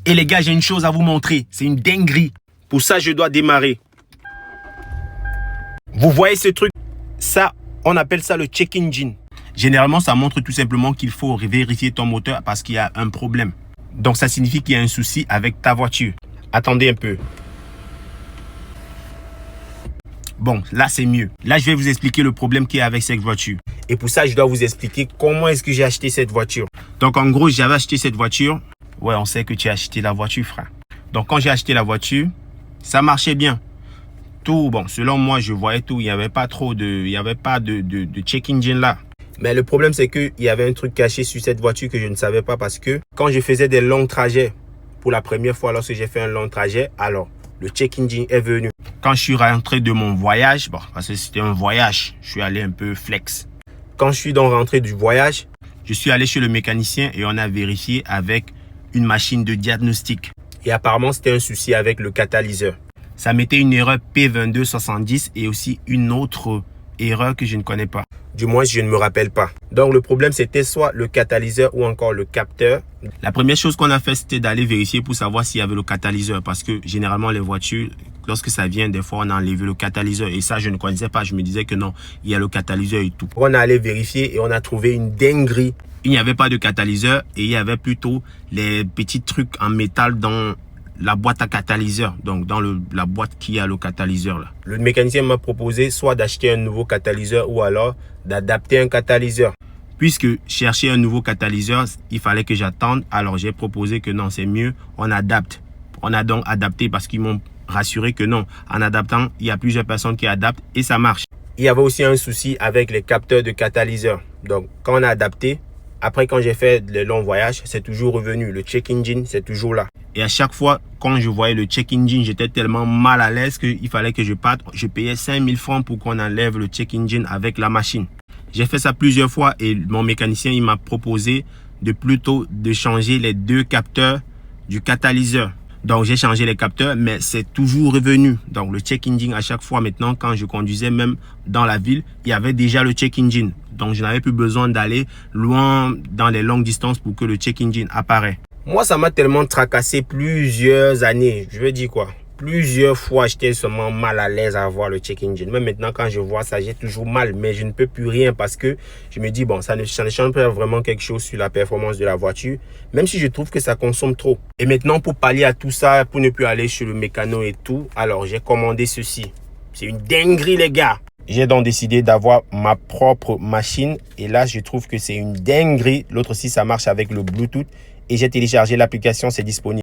Et les gars, j'ai une chose à vous montrer. C'est une dinguerie. Pour ça, je dois démarrer. Vous voyez ce truc? Ça, on appelle ça le check engine. Généralement, ça montre tout simplement qu'il faut vérifier ton moteur parce qu'il y a un problème. Donc, ça signifie qu'il y a un souci avec ta voiture. Attendez un peu. Bon, là, c'est mieux. Là, je vais vous expliquer le problème qu'il y a avec cette voiture. Et pour ça, je dois vous expliquer comment est-ce que j'ai acheté cette voiture. Donc, en gros, j'avais acheté cette voiture. Ouais, on sait que tu as acheté la voiture, frère. Donc, quand j'ai acheté la voiture, ça marchait bien. Tout, bon, selon moi, je voyais tout. Il n'y avait pas trop de... Il n'y avait pas de check engine là. Mais le problème, c'est qu'il y avait un truc caché sur cette voiture que je ne savais pas parce que quand je faisais des longs trajets, pour la première fois lorsque j'ai fait un long trajet, alors le check engine est venu. Quand je suis rentré de mon voyage, bon, parce que c'était un voyage, je suis allé un peu flex. Quand je suis donc rentré du voyage, je suis allé chez le mécanicien et on a vérifié avec une machine de diagnostic. Et apparemment, c'était un souci avec le catalyseur. Ça mettait une erreur P2270 et aussi une autre erreur que je ne connais pas. Du moins, je ne me rappelle pas. Donc, le problème, c'était soit le catalyseur ou encore le capteur. La première chose qu'on a fait, c'était d'aller vérifier pour savoir s'il y avait le catalyseur. Parce que généralement, les voitures, lorsque ça vient, des fois, on a enlevé le catalyseur. Et ça, je ne connaissais pas. Je me disais que non, il y a le catalyseur et tout. On est allé vérifier et on a trouvé une dinguerie. Il n'y avait pas de catalyseur et il y avait plutôt les petits trucs en métal dans la boîte à catalyseur, donc dans la boîte qui a le catalyseur là. Le mécanicien m'a proposé soit d'acheter un nouveau catalyseur ou alors d'adapter un catalyseur. Puisque chercher un nouveau catalyseur, il fallait que j'attende, alors j'ai proposé que non, c'est mieux, on adapte. On a donc adapté parce qu'ils m'ont rassuré que non, en adaptant, il y a plusieurs personnes qui adaptent et ça marche. Il y avait aussi un souci avec les capteurs de catalyseur. Donc quand on a adapté, après quand j'ai fait le long voyage, c'est toujours revenu. Le check engine, c'est toujours là. Et à chaque fois, quand je voyais le check engine, j'étais tellement mal à l'aise qu'il fallait que je parte. Je payais 5000 francs pour qu'on enlève le check engine avec la machine. J'ai fait ça plusieurs fois et mon mécanicien, il m'a proposé de changer les deux capteurs du catalyseur. Donc, j'ai changé les capteurs, mais c'est toujours revenu. Donc, le check engine, à chaque fois maintenant, quand je conduisais même dans la ville, il y avait déjà le check engine. Donc, je n'avais plus besoin d'aller loin dans les longues distances pour que le check engine apparaisse. Moi, ça m'a tellement tracassé plusieurs années. Je veux dire quoi? Plusieurs fois, j'étais seulement mal à l'aise à voir le check engine. Même maintenant, quand je vois ça, j'ai toujours mal. Mais je ne peux plus rien parce que je me dis, bon, ça ne change pas vraiment quelque chose sur la performance de la voiture. Même si je trouve que ça consomme trop. Et maintenant, pour pallier à tout ça, pour ne plus aller chez le mécano et tout, alors j'ai commandé ceci. C'est une dinguerie, les gars. J'ai donc décidé d'avoir ma propre machine. Et là, je trouve que c'est une dinguerie. L'autre aussi, ça marche avec le Bluetooth. Et j'ai téléchargé l'application, c'est disponible.